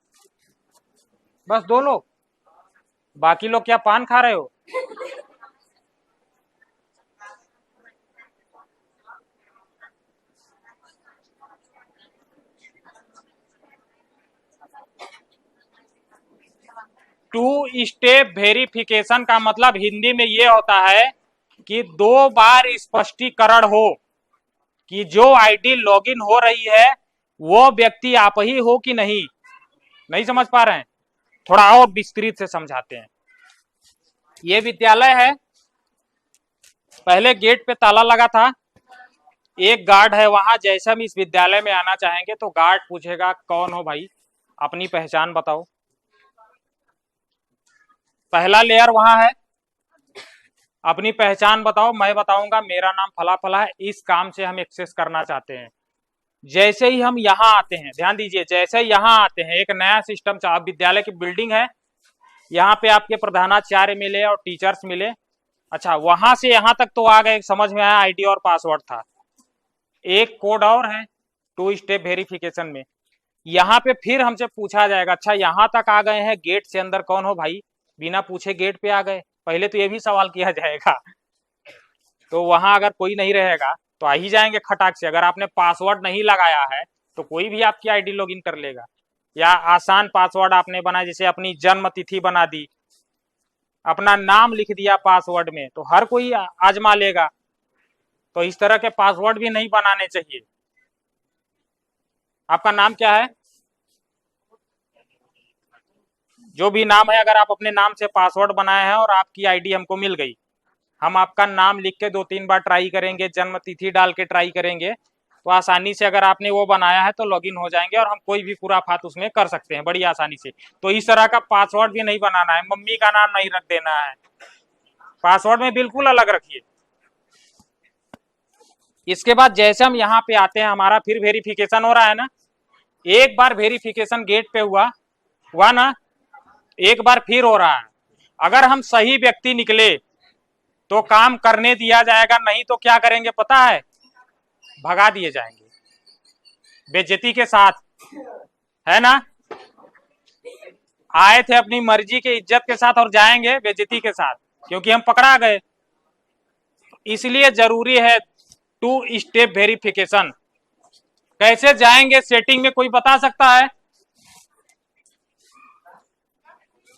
बस 2 लोग? बाकी लोग क्या पान खा रहे हो? टू स्टेप वेरिफिकेशन का मतलब हिंदी में यह होता है कि 2 बार स्पष्टीकरण हो कि जो आईडी लॉगिन हो रही है वो व्यक्ति आप ही हो कि नहीं। नहीं समझ पा रहे हैं? थोड़ा और विस्तृत से समझाते हैं। ये विद्यालय है, पहले गेट पे ताला लगा था, एक गार्ड है वहां। जैसे हम इस विद्यालय में आना चाहेंगे तो गार्ड पूछेगा कौन हो भाई, अपनी पहचान बताओ। पहला लेयर वहां है, अपनी पहचान बताओ। मैं बताऊंगा मेरा नाम फला फला है, इस काम से हम एक्सेस करना चाहते हैं। जैसे ही हम यहाँ आते हैं, ध्यान दीजिए, जैसे ही यहाँ आते हैं एक नया सिस्टम, विद्यालय की बिल्डिंग है, यहाँ पे आपके प्रधानाचार्य मिले और टीचर्स मिले। अच्छा, वहां से यहाँ तक तो आ गए, समझ में आया, आईडी और पासवर्ड था। एक कोड और है 2 स्टेप वेरिफिकेशन में। यहाँ पे फिर हमसे पूछा जाएगा, अच्छा यहाँ तक आ गए हैं, गेट से अंदर कौन हो भाई? बिना पूछे गेट पे आ गए, पहले तो ये भी सवाल किया जाएगा। तो वहां अगर कोई नहीं रहेगा तो आ ही जाएंगे खटाक से। अगर आपने पासवर्ड नहीं लगाया है तो कोई भी आपकी आईडी लॉगिन कर लेगा। या आसान पासवर्ड आपने बनाया, जैसे अपनी जन्म तिथि बना दी, अपना नाम लिख दिया पासवर्ड में, तो हर कोई आजमा लेगा। तो इस तरह के पासवर्ड भी नहीं बनाने चाहिए। आपका नाम क्या है? जो भी नाम है, अगर आप अपने नाम से पासवर्ड बनाए हैं और आपकी आईडी हमको मिल गई, हम आपका नाम लिख के 2-3 बार ट्राई करेंगे, जन्म तिथि डाल के ट्राई करेंगे, तो आसानी से अगर आपने वो बनाया है तो लॉगिन हो जाएंगे और हम कोई भी खुराफात उसमें कर सकते हैं बड़ी आसानी से। तो इस तरह का पासवर्ड भी नहीं बनाना है, मम्मी का नाम नहीं रख देना है, पासवर्ड में बिल्कुल अलग रखिए। इसके बाद जैसे हम यहाँ पे आते हैं, हमारा फिर वेरिफिकेशन हो रहा है ना। एक बार वेरिफिकेशन गेट पे हुआ ना, एक बार फिर हो रहा है। अगर हम सही व्यक्ति निकले तो काम करने दिया जाएगा, नहीं तो क्या करेंगे पता है? भगा दिए जाएंगे बेइज्जती के साथ, है ना। आए थे अपनी मर्जी के इज्जत के साथ और जाएंगे बेइज्जती के साथ, क्योंकि हम पकड़ा गए। इसलिए जरूरी है 2 स्टेप वेरिफिकेशन। कैसे जाएंगे सेटिंग में, कोई बता सकता है?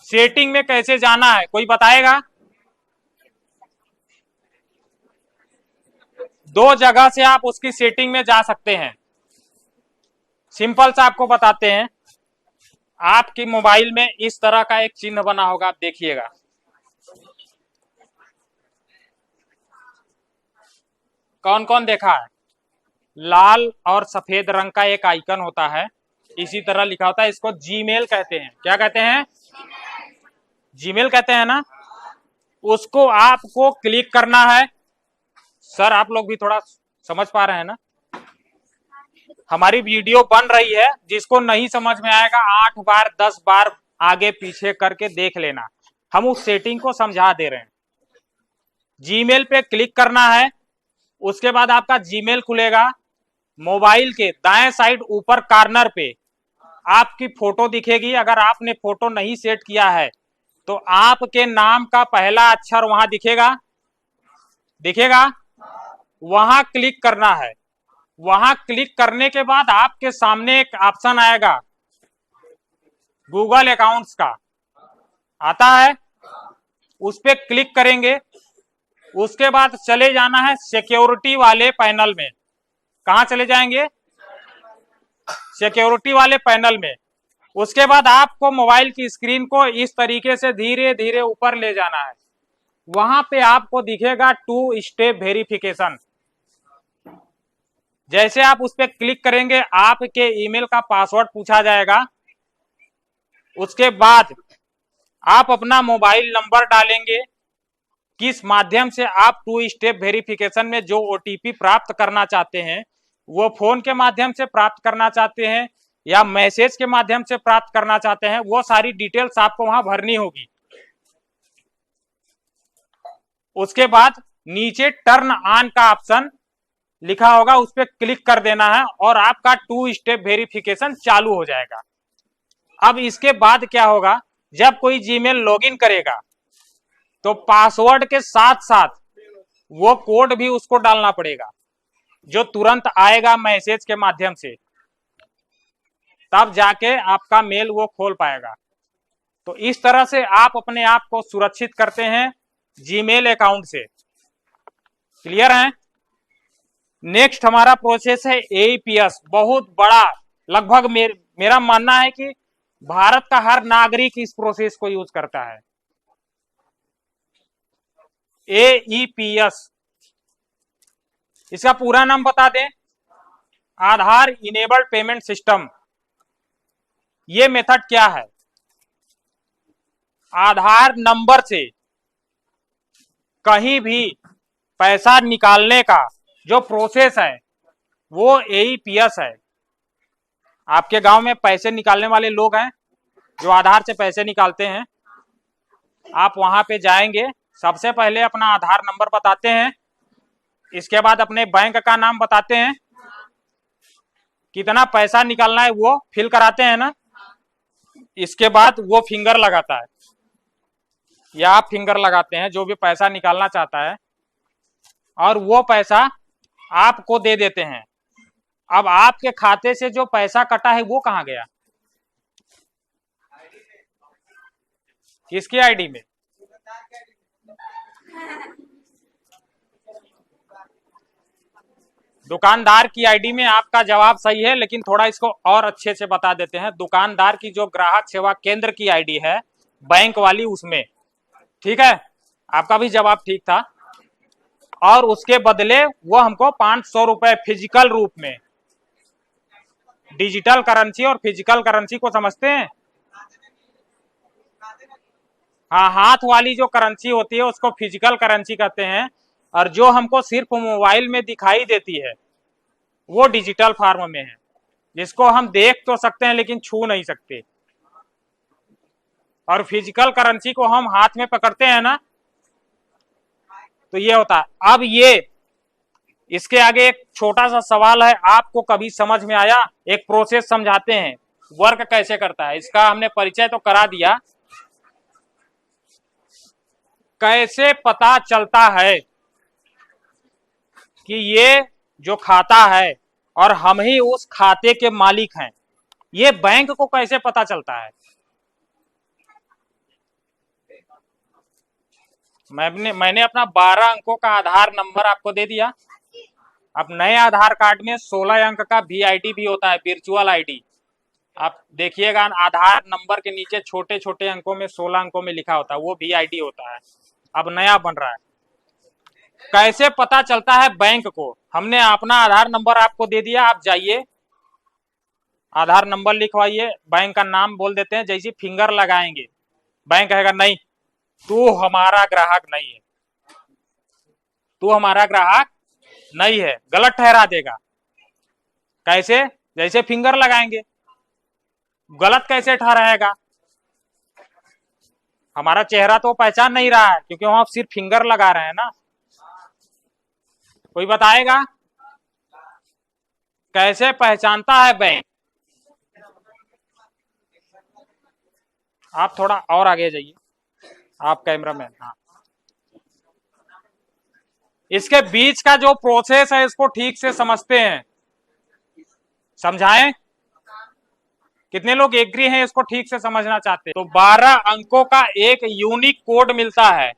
सेटिंग में कैसे जाना है, कोई बताएगा? 2 जगह से आप उसकी सेटिंग में जा सकते हैं। सिंपल सा आपको बताते हैं। आपके मोबाइल में इस तरह का एक चिन्ह बना होगा, आप देखिएगा। कौन कौन देखा है? लाल और सफेद रंग का एक आइकन होता है, इसी तरह लिखा होता है। इसको जीमेल कहते हैं। क्या कहते हैं? जीमेल कहते हैं ना। उसको आपको क्लिक करना है। सर आप लोग भी थोड़ा समझ पा रहे हैं ना? हमारी वीडियो बन रही है, जिसको नहीं समझ में आएगा 8 बार 10 बार आगे पीछे करके देख लेना, हम उस सेटिंग को समझा दे रहे हैं। जीमेल पे क्लिक करना है, उसके बाद आपका जीमेल खुलेगा। मोबाइल के दाएं साइड ऊपर कॉर्नर पे आपकी फोटो दिखेगी। अगर आपने फोटो नहीं सेट किया है तो आपके नाम का पहला अक्षर वहां दिखेगा, वहां क्लिक करना है। वहां क्लिक करने के बाद आपके सामने एक ऑप्शन आएगा गूगल अकाउंट्स का, आता है, उस पर क्लिक करेंगे। उसके बाद चले जाना है सिक्योरिटी वाले पैनल में। कहां चले जाएंगे? सिक्योरिटी वाले पैनल में। उसके बाद आपको मोबाइल की स्क्रीन को इस तरीके से धीरे धीरे ऊपर ले जाना है। वहां पे आपको दिखेगा 2 स्टेप वेरिफिकेशन। जैसे आप उस पर क्लिक करेंगे आपके ईमेल का पासवर्ड पूछा जाएगा। उसके बाद आप अपना मोबाइल नंबर डालेंगे, किस माध्यम से आप 2 स्टेप वेरिफिकेशन में जो ओटीपी प्राप्त करना चाहते हैं, वो फोन के माध्यम से प्राप्त करना चाहते हैं या मैसेज के माध्यम से प्राप्त करना चाहते हैं, वो सारी डिटेल्स आपको वहां भरनी होगी। उसके बाद नीचे टर्न ऑन का ऑप्शन लिखा होगा, उस पर क्लिक कर देना है और आपका 2 स्टेप वेरिफिकेशन चालू हो जाएगा। अब इसके बाद क्या होगा, जब कोई जीमेल लॉगिन करेगा तो पासवर्ड के साथ साथ वो कोड भी उसको डालना पड़ेगा, जो तुरंत आएगा मैसेज के माध्यम से, तब जाके आपका मेल वो खोल पाएगा। तो इस तरह से आप अपने आप को सुरक्षित करते हैं जीमेल अकाउंट से। क्लियर है? नेक्स्ट हमारा प्रोसेस है एईपीएस। बहुत बड़ा, लगभग मेरा मानना है कि भारत का हर नागरिक इस प्रोसेस को यूज करता है। एईपीएस, इसका पूरा नाम बता दें, आधार इनेबल्ड पेमेंट सिस्टम। ये मेथड क्या है? आधार नंबर से कहीं भी पैसा निकालने का जो प्रोसेस है वो एईपीएस है। आपके गांव में पैसे निकालने वाले लोग हैं जो आधार से पैसे निकालते हैं, आप वहां पे जाएंगे, सबसे पहले अपना आधार नंबर बताते हैं, इसके बाद अपने बैंक का नाम बताते हैं, कितना पैसा निकालना है वो फिल कराते हैं ना, इसके बाद वो फिंगर लगाता है या आप फिंगर लगाते हैं, जो भी पैसा निकालना चाहता है, और वो पैसा आपको दे देते हैं। अब आपके खाते से जो पैसा कटा है वो कहां गया? किसकी आईडी में? दुकानदार की आईडी में। आपका जवाब सही है, लेकिन थोड़ा इसको और अच्छे से बता देते हैं। दुकानदार की जो ग्राहक सेवा केंद्र की आईडी है, बैंक वाली, उसमें। ठीक है, आपका भी जवाब ठीक था। और उसके बदले वो हमको 500 रुपए फिजिकल रूप में, डिजिटल करेंसी और फिजिकल करेंसी को समझते हैं? हाँ, हाथ वाली जो करेंसी होती है उसको फिजिकल करेंसी कहते हैं, और जो हमको सिर्फ मोबाइल में दिखाई देती है वो डिजिटल फॉर्म में है, जिसको हम देख तो सकते हैं लेकिन छू नहीं सकते। और फिजिकल करेंसी को हम हाथ में पकड़ते हैं ना, तो ये होता है। अब ये इसके आगे एक छोटा सा सवाल है, आपको कभी समझ में आया? एक प्रोसेस समझाते हैं, वर्क कैसे करता है। इसका हमने परिचय तो करा दिया, कैसे पता चलता है कि ये जो खाता है और हम ही उस खाते के मालिक हैं, ये बैंक को कैसे पता चलता है? मैंने अपना 12 अंकों का आधार नंबर आपको दे दिया। अब नए आधार कार्ड में 16 अंक का वीआईडी भी होता है, वर्चुअल आईडी। आप देखिएगा आधार नंबर के नीचे छोटे छोटे अंकों में 16 अंकों में लिखा होता है, वो वीआईडी होता है। अब नया बन रहा है। कैसे पता चलता है बैंक को? हमने अपना आधार नंबर आपको दे दिया, आप जाइए आधार नंबर लिखवाइए, बैंक का नाम बोल देते हैं, जैसे फिंगर लगाएंगे बैंक कहेगा नहीं, तू हमारा ग्राहक नहीं है, तू हमारा ग्राहक नहीं है, गलत ठहरा देगा। कैसे? जैसे फिंगर लगाएंगे, गलत कैसे ठहराएगा? हमारा चेहरा तो पहचान नहीं रहा है क्योंकि वहां सिर्फ फिंगर लगा रहे हैं ना। कोई बताएगा कैसे पहचानता है बैंक? आप थोड़ा और आगे जाइए, आप कैमरामैन। हाँ, इसके बीच का जो प्रोसेस है इसको ठीक से समझते हैं, समझाएं? कितने लोग एग्री हैं इसको ठीक से समझना चाहते हैं? तो 12 अंकों का एक यूनिक कोड मिलता है,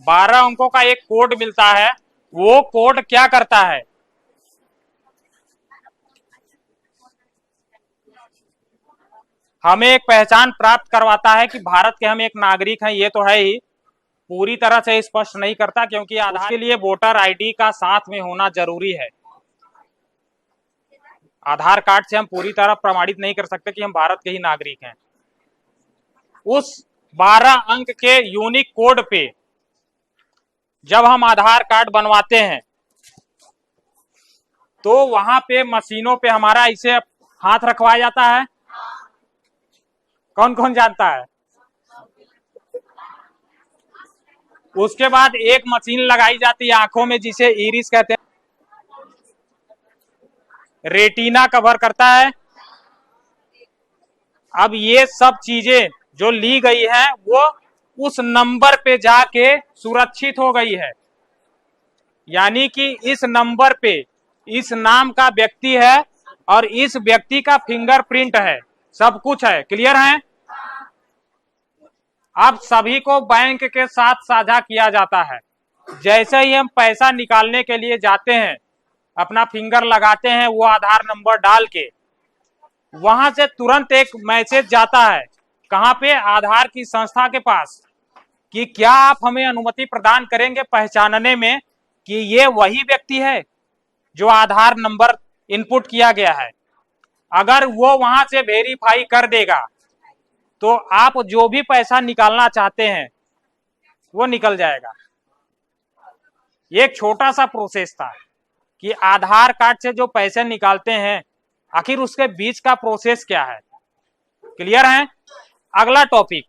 12 अंकों का एक कोड मिलता है। वो कोड क्या करता है? हमें एक पहचान प्राप्त करवाता है कि भारत के हम एक नागरिक हैं। ये तो है ही, पूरी तरह से स्पष्ट नहीं करता क्योंकि आधार के लिए वोटर आईडी का साथ में होना जरूरी है। आधार कार्ड से हम पूरी तरह प्रमाणित नहीं कर सकते कि हम भारत के ही नागरिक हैं। उस 12 अंक के यूनिक कोड पे जब हम आधार कार्ड बनवाते हैं तो वहां पे मशीनों पे हमारा इसे हाथ रखवाया जाता है। कौन कौन जानता है? उसके बाद एक मशीन लगाई जाती है आंखों में जिसे इरिस कहते हैं, रेटिना कवर करता है। अब ये सब चीजें जो ली गई है वो उस नंबर पे जाके सुरक्षित हो गई है, यानी कि इस नंबर पे इस नाम का व्यक्ति है और इस व्यक्ति का फिंगरप्रिंट है, सब कुछ है। क्लियर है? अब सभी को बैंक के साथ साझा किया जाता है। जैसे ही हम पैसा निकालने के लिए जाते हैं, अपना फिंगर लगाते हैं वो आधार नंबर डाल के, वहां से तुरंत एक मैसेज जाता है कहां पे? आधार की संस्था के पास, कि क्या आप हमें अनुमति प्रदान करेंगे पहचानने में कि ये वही व्यक्ति है जो आधार नंबर इनपुट किया गया है। अगर वो वहां से वेरीफाई कर देगा तो आप जो भी पैसा निकालना चाहते हैं वो निकल जाएगा। ये एक छोटा सा प्रोसेस था कि आधार कार्ड से जो पैसे निकालते हैं आखिर उसके बीच का प्रोसेस क्या है। क्लियर है? अगला टॉपिक,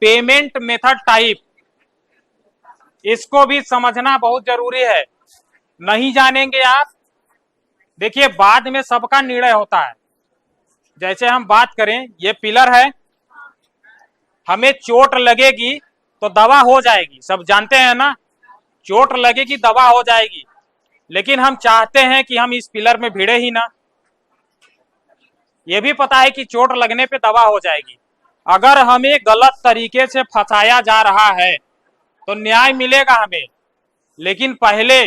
पेमेंट मेथड टाइप। इसको भी समझना बहुत जरूरी है। नहीं जानेंगे आप, देखिए बाद में सबका निर्णय होता है। जैसे हम बात करें, ये पिलर है, हमें चोट लगेगी तो दवा हो जाएगी, सब जानते हैं ना, चोट लगेगी दवा हो जाएगी। लेकिन हम चाहते हैं कि हम इस पिलर में भिड़े ही ना। ये भी पता है कि चोट लगने पे दवा हो जाएगी। अगर हमें गलत तरीके से फंसाया जा रहा है तो न्याय मिलेगा हमें। लेकिन पहले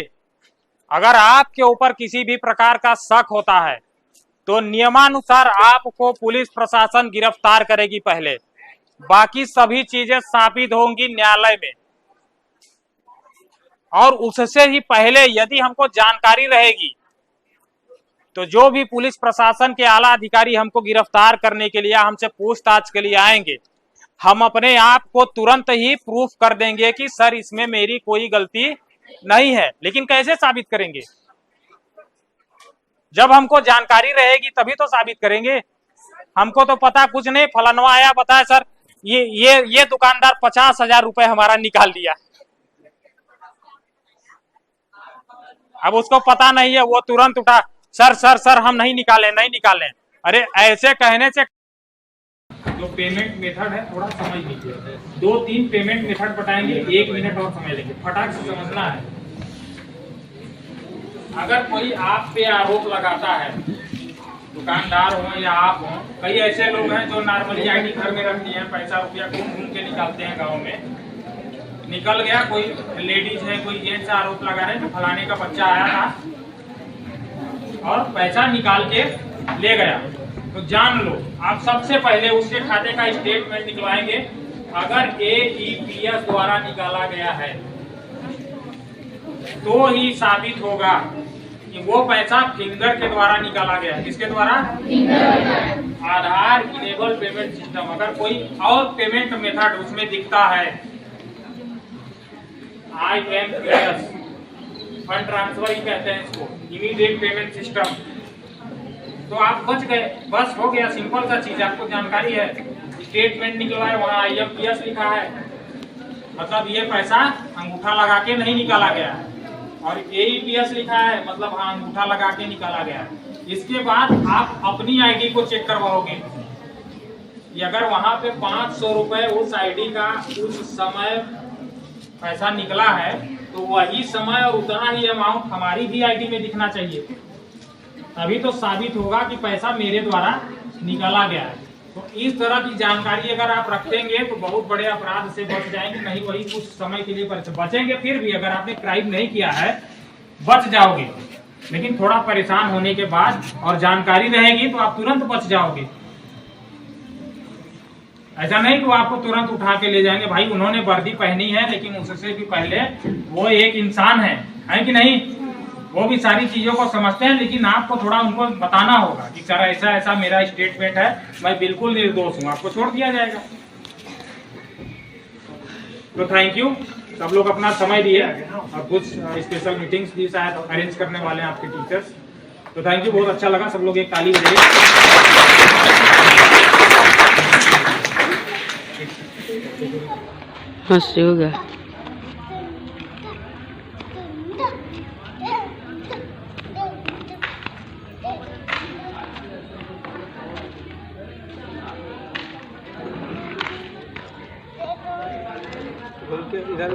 अगर आपके ऊपर किसी भी प्रकार का शक होता है तो नियमानुसार आपको पुलिस प्रशासन गिरफ्तार करेगी पहले, बाकी सभी चीजें साबित होंगी न्यायालय में। और उससे ही पहले यदि हमको जानकारी रहेगी तो जो भी पुलिस प्रशासन के आला अधिकारी हमको गिरफ्तार करने के लिए, हमसे पूछताछ के लिए आएंगे, हम अपने आप को तुरंत ही प्रूफ कर देंगे कि सर इसमें मेरी कोई गलती नहीं है। लेकिन कैसे साबित करेंगे? जब हमको जानकारी रहेगी तभी तो साबित करेंगे। हमको तो पता कुछ नहीं, फलानवा आया बताया सर ये दुकानदार 50,000 रुपए हमारा निकाल दिया। अब उसको पता नहीं है, वो तुरंत उठा, सर सर सर हम नहीं निकाले। अरे ऐसे कहने से जो पेमेंट मेथड है थोड़ा समझ लीजिए। 2-3 पेमेंट मेथड बताएंगे, 1 मिनट और समझ लेंगे, फटाक से समझना है। अगर कोई आप पे आरोप लगाता है, दुकानदार हो या आप हो, कई ऐसे लोग हैं जो नॉर्मली आईडी घर में रखती हैं, पैसा रुपया घूम के निकालते हैं। गाँव में निकल गया, कोई लेडीज है कोई जेंट्स आरोप लगा है कि फलाने का बच्चा आया था और पैसा निकाल के ले गया, तो जान लो आप सबसे पहले उसके खाते का स्टेटमेंट निकलवाएंगे। अगर AEPS द्वारा निकाला गया है तो ही साबित होगा कि वो पैसा फिंगर के द्वारा निकाला गया है। किसके द्वारा? आधार इनेबल पेमेंट सिस्टम। अगर कोई और पेमेंट मेथड उसमें दिखता है, IMPS फंड ट्रांसफर ही कहते हैं इसको, इमीडिएट पेमेंट सिस्टम, तो आप बच गए, बस हो गया। सिंपल सा चीज, आपको जानकारी है। स्टेटमेंट निकला है, वहाँ IMPS लिखा है, मतलब ये पैसा अंगूठा लगा के नहीं निकाला गया है। और AEPS लिखा है, मतलब हाँ अंगूठा लगा के निकाला गया है। इसके बाद आप अपनी आईडी को चेक करवाओगे कि अगर वहां पे 500 रुपए उस आईडी का उस समय पैसा निकला है, तो वही समय और उतना ही अमाउंट हमारी भी आईडी में दिखना चाहिए, तभी तो साबित होगा कि पैसा मेरे द्वारा निकाला गया है। तो इस तरह की जानकारी अगर आप रखेंगे तो बहुत बड़े अपराध से बच जाएंगे। नहीं वही कुछ समय के लिए बचेंगे, फिर भी अगर आपने क्राइम नहीं किया है बच जाओगे, लेकिन थोड़ा परेशान होने के बाद और जानकारी रहेगी तो आप तुरंत बच जाओगे। ऐसा नहीं कि आपको तुरंत उठा के ले जाएंगे। भाई उन्होंने वर्दी पहनी है, लेकिन उससे भी पहले वो एक इंसान है कि नहीं? वो भी सारी चीजों को समझते हैं, लेकिन आपको थोड़ा उनको बताना होगा कि सर ऐसा ऐसा मेरा स्टेटमेंट है, मैं बिल्कुल निर्दोष हूँ, आपको छोड़ दिया जाएगा। तो थैंक यू, सब लोग अपना समय दिए और कुछ स्पेशल मीटिंग्स भी शायद अरेंज करने वाले हैं आपके टीचर्स। तो थैंक यू, बहुत अच्छा लगा। सब लोग एक ताली बजाइए। हंसी हो गया। इधर